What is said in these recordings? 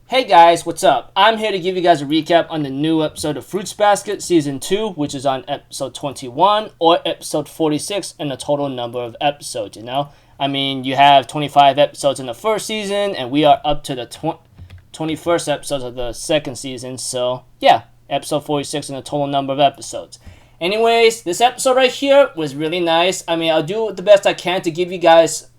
Hey guys, what's up? I'm here to give you guys a recap on the new episode of Fruits Basket Season 2, which is on episode 21 or episode 46 in the total number of episodes, you have 25 episodes in the first season, and we are up to the 21st episodes of the second season, so yeah, episode 46 in the total number of episodes. Anyways, this episode right here was really nice. I'll do the best I can to give you guys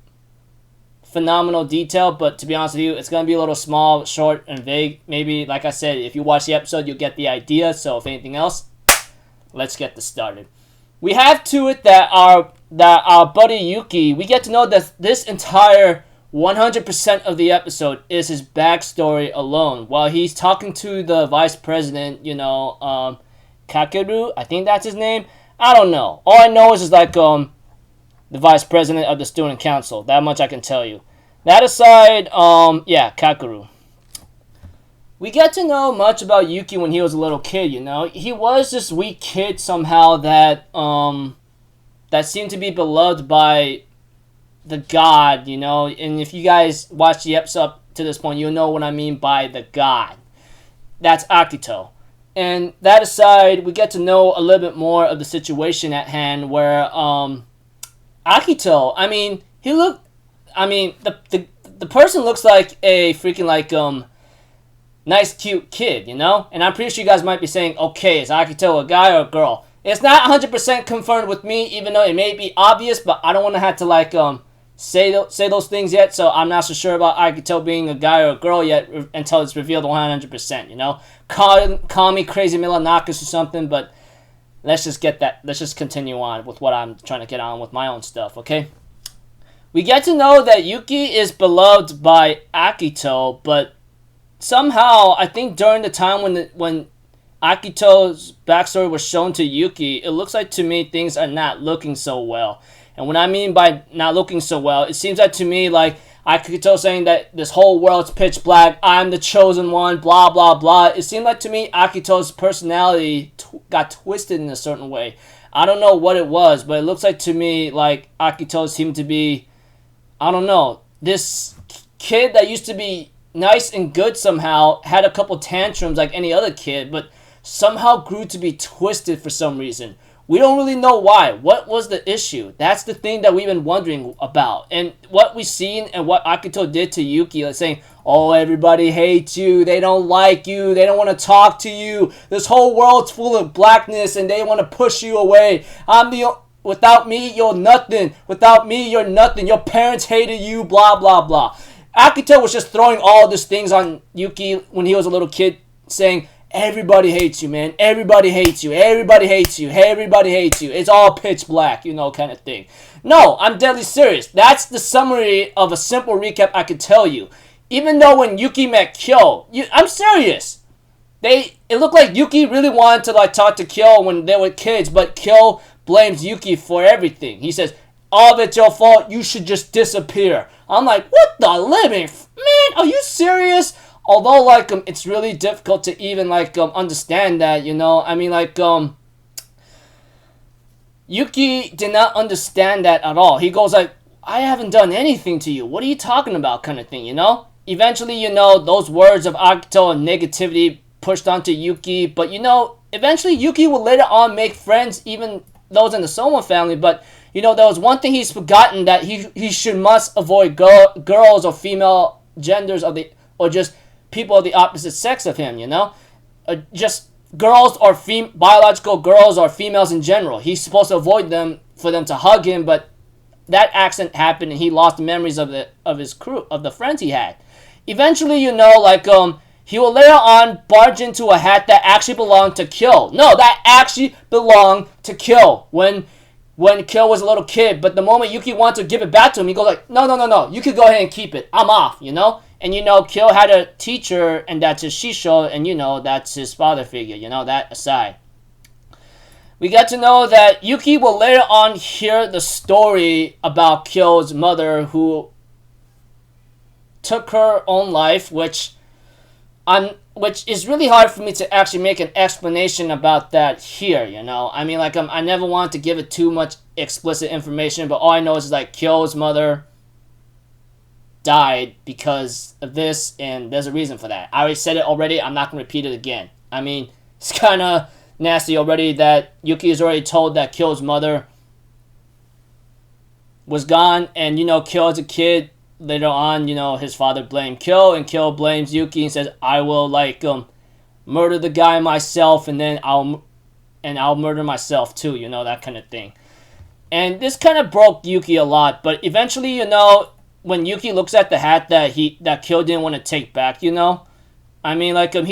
phenomenal detail, but to be honest with you, it's going to be a little small, short, and vague. Maybe, like I said, if you watch the episode, you'll get the idea. So if anything else, let's get this started. We have to it that our buddy Yuki, we get to know that this entire 100% of the episode is his backstory alone. While he's talking to the vice president, Kakeru, I think that's his name. I don't know. All I know is the vice president of the student council. That much I can tell you. That aside, Kakeru. We get to know much about Yuki when he was a little kid, He was this weak kid somehow that seemed to be beloved by the god, And if you guys watch the episode up to this point, you'll know what I mean by the god. That's Akito. And that aside, we get to know a little bit more of the situation at hand where, Akito, the person looks like a freaking nice cute kid, And I'm pretty sure you guys might be saying, okay, is Akito a guy or a girl? It's not 100% confirmed with me, even though it may be obvious, but I don't want to have to say those things yet, so I'm not so sure about Akito being a guy or a girl yet until it's revealed 100%, Call me crazy Milanakis or something, but let's just continue on with what I'm trying to get on with my own stuff, okay? We get to know that Yuki is beloved by Akito, but somehow, I think during the time when Akito's backstory was shown to Yuki, it looks like to me things are not looking so well. And what I mean by not looking so well, it seems like to me like Akito saying that this whole world's pitch black, I'm the chosen one, blah, blah, blah. It seemed like to me Akito's personality got twisted in a certain way. I don't know what it was, but it looks like to me like Akito seemed to be, I don't know, this kid that used to be nice and good somehow, had a couple tantrums like any other kid, but somehow grew to be twisted for some reason. We don't really know why. What was the issue? That's the thing that we've been wondering about. And what we've seen and what Akito did to Yuki, like saying, oh, everybody hates you. They don't like you. They don't want to talk to you. This whole world's full of blackness and they want to push you away. Without me, you're nothing. Without me, you're nothing. Your parents hated you, blah, blah, blah. Akito was just throwing all these things on Yuki when he was a little kid, saying, everybody hates you, man. Everybody hates you. Everybody hates you. Everybody hates you. It's all pitch black, kind of thing. No, I'm deadly serious. That's the summary of a simple recap I could tell you. Even though when Yuki met Kyo, I'm serious. It looked like Yuki really wanted to talk to Kyo when they were kids, but Kyo blames Yuki for everything. He says, all of it's your fault. You should just disappear. I'm like, what the living? Man, are you serious? Although, it's really difficult to even, understand that, Yuki did not understand that at all. He goes I haven't done anything to you. What are you talking about, kind of thing, Eventually, those words of Akito and negativity pushed onto Yuki, but, eventually Yuki will later on make friends, even those in the Soma family, but, there was one thing he's forgotten, that he must avoid girls or female genders or just people of the opposite sex of him, just girls or biological girls or females in general. He's supposed to avoid them for them to hug him, but that accident happened and he lost memories of his crew, of the friends he had. Eventually, he will later on barge into a hat that actually belonged to Kyo. No, that actually belonged to Kyo when Kyo was a little kid, but the moment Yuki wanted to give it back to him, he goes no, you can go ahead and keep it. I'm off, And Kyo had a teacher, and that's his shisho, and that's his father figure, that aside. We get to know that Yuki will later on hear the story about Kyo's mother who took her own life, which is really hard for me to actually make an explanation about that here, I never wanted to give it too much explicit information, but all I know is Kyo's mother died because of this, and there's a reason for that. I already said it already. I'm not going to repeat it again. I mean, it's kind of nasty already that Yuki is already told that Kyo's mother was gone, and, Kyo as a kid, later on, his father blamed Kyo, and Kyo blames Yuki and says, I will, murder the guy myself, and then I'll murder myself too, that kind of thing. And this kind of broke Yuki a lot, but eventually, when Yuki looks at the hat that Kyo didn't want to take back, he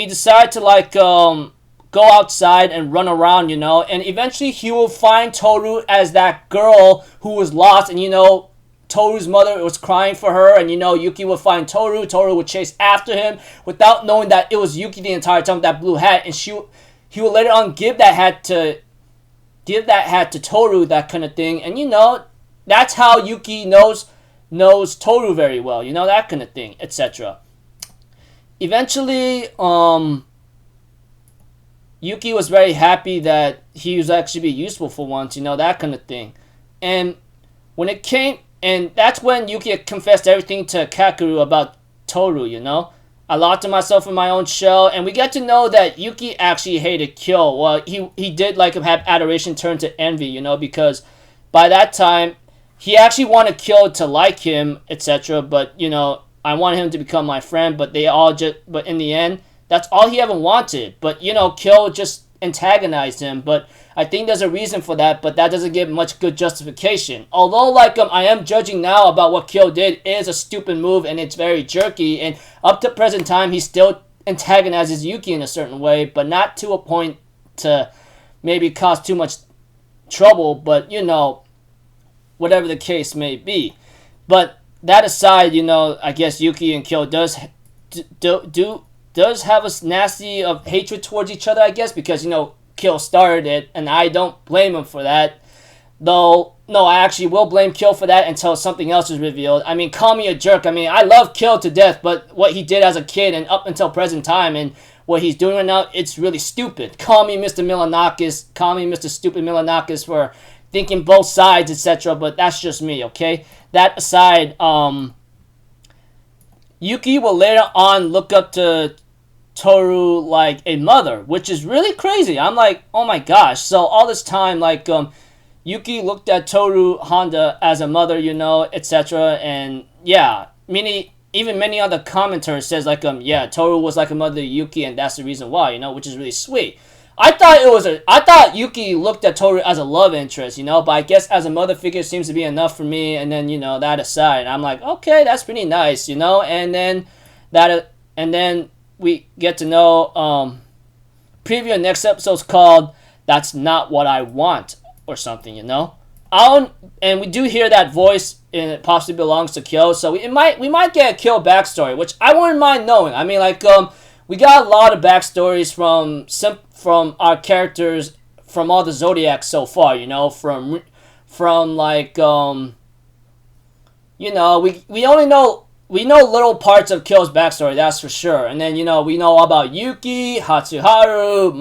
decided to, go outside and run around, and eventually he will find Toru as that girl who was lost, and, Toru's mother was crying for her, and, Yuki would find Toru would chase after him without knowing that it was Yuki the entire time with that blue hat, and he will later on give that hat to Toru, that kind of thing, and, that's how Yuki knows Toru very well, that kind of thing, etc. Eventually, Yuki was very happy that he was actually be useful for once, that kind of thing. And that's when Yuki confessed everything to Kakeru about Toru, I locked myself in my own shell, and we get to know that Yuki actually hated Kyo. Well, he did have adoration turn to envy, because by that time, he actually wanted Kyo to like him, etc. But, I wanted him to become my friend, but in the end, that's all he ever wanted. But, Kyo just antagonized him. But I think there's a reason for that, but that doesn't give much good justification. Although, I am judging now about what Kyo did is a stupid move, and it's very jerky. And up to present time, he still antagonizes Yuki in a certain way, but not to a point to maybe cause too much trouble. But, whatever the case may be. But that aside, I guess Yuki and Kyo does have a nasty of hatred towards each other, I guess, because, Kyo started it, and I don't blame him for that. Though, no, I actually will blame Kyo for that until something else is revealed. Call me a jerk. I love Kyo to death, but what he did as a kid and up until present time and what he's doing right now, it's really stupid. Call me Mr. Milanakis. Call me Mr. Stupid Milanakis for thinking both sides, etc., but that's just me, okay? That aside, Yuki will later on look up to Toru like a mother, which is really crazy. I'm like, oh my gosh. So all this time, Yuki looked at Toru Honda as a mother, etc., and yeah, even many other commenters says Toru was like a mother to Yuki, and that's the reason why, which is really sweet. I thought Yuki looked at Toru as a love interest, but I guess as a mother figure seems to be enough for me, and then, that aside, I'm like, okay, that's pretty nice, and then we get to know, preview of next episode's called That's Not What I Want, or something, and we do hear that voice, and it possibly belongs to Kyo, so we might get a Kyo backstory, which I wouldn't mind knowing. We got a lot of backstories from our characters from all the Zodiacs so far, we know little parts of Kyo's backstory, that's for sure. And then, we know about Yuki, Hatsuharu,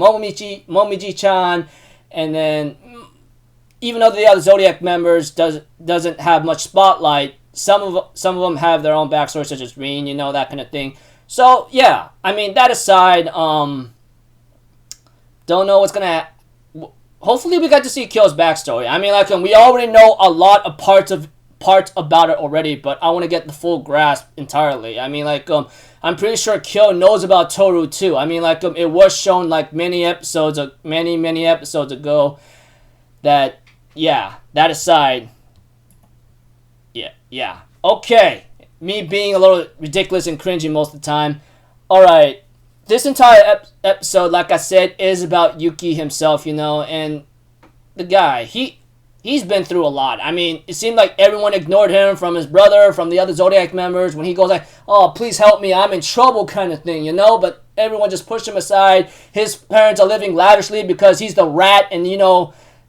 Momiji-chan, and then even though the other Zodiac members doesn't have much spotlight, some of them have their own backstory, such as Rin, that kind of thing. So, yeah, that aside, don't know what's gonna hopefully we got to see Kyo's backstory. We already know a lot of parts about it already, but I want to get the full grasp entirely. I'm pretty sure Kyo knows about Toru too. It was shown many episodes ago that, yeah, that aside, yeah. Okay. Me being a little ridiculous and cringy most of the time. Alright, this entire episode, like I said, is about Yuki himself, and the guy, he's been through a lot. It seemed like everyone ignored him, from his brother, from the other Zodiac members, when he goes oh, please help me, I'm in trouble kind of thing, but everyone just pushed him aside. His parents are living lavishly because he's the rat, and,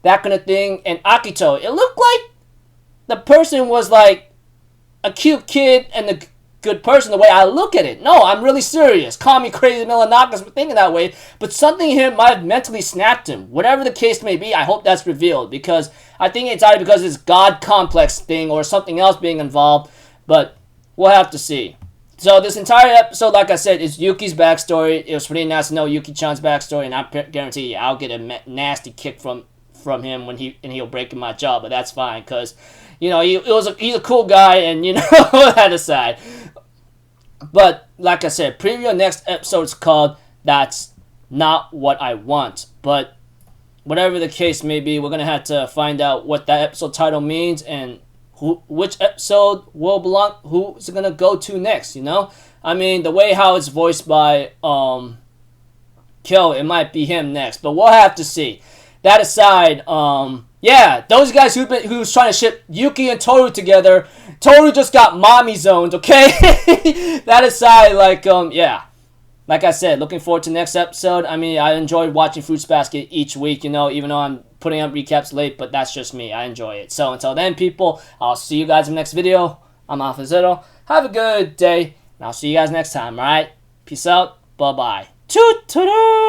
that kind of thing. And Akito, it looked like the person was a cute kid and a good person the way I look at it. No, I'm really serious. Call me crazy Milanakis for thinking that way, but something here might have mentally snapped him. Whatever the case may be, I hope that's revealed, because I think it's either because of this God complex thing or something else being involved. But we'll have to see. So this entire episode, like I said, is Yuki's backstory. It was pretty nice to know Yuki-chan's backstory, and I guarantee you I'll get a nasty kick from him when he'll break my jaw, but that's fine, because, you know, he's a cool guy, and, you know, that aside. But, like I said, preview next episode is called That's Not What I Want. But, whatever the case may be, we're going to have to find out what that episode title means, and which episode will belong, who's it going to go to next, you know? I mean, the way how it's voiced by, Kyo, it might be him next, but we'll have to see. That aside, yeah, those guys who's trying to ship Yuki and Toru together, Toru just got mommy zoned, okay? That aside, like, yeah. Like I said, looking forward to next episode. I mean, I enjoyed watching Fruits Basket each week, you know, even though I'm putting up recaps late, but that's just me. I enjoy it. So until then, people, I'll see you guys in the next video. I'm Alpha Zero. Have a good day, and I'll see you guys next time, alright? Peace out. Bye-bye. Toot-toot-toot!